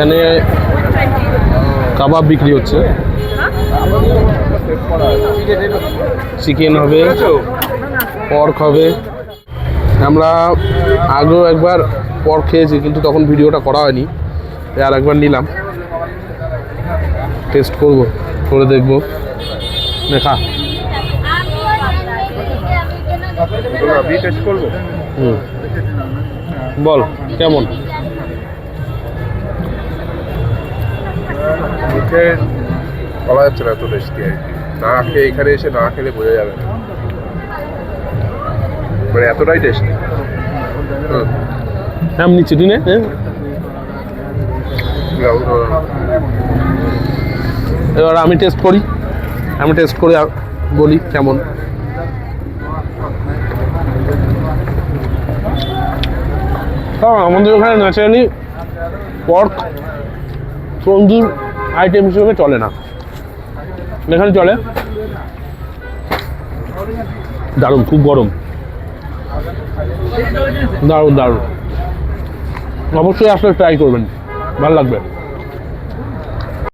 এখানে কাবাব বিক্রি হচ্ছে, চিকেন হবে, পর্ক হবে। আমরা আগেও একবার পর্ক খেয়েছি, কিন্তু তখন ভিডিওটা করা হয়নি, আর একবার নিলাম, টেস্ট করবো, করে দেখবো। দেখা বল কেমন? মুখে বলা যাচ্ছে না, এত টেস্টি আর কি। না খেয়ে এখানে এসে না খেলে বোঝা যাবে না, মানে এতটাই টেস্টি। নাম নিচ্ছি তুই না? এবার আমি টেস্ট করি, বলি কেমন। আমাদের ওখানে ন্যাচারালি পর্ক তন্দুর আইটেম হিসেবে চলে না, এখানে চলে। দারুণ, খুব গরম, দারুণ দারুণ। অবশ্যই আসলে ট্রাই করবেন, ভালো লাগবে।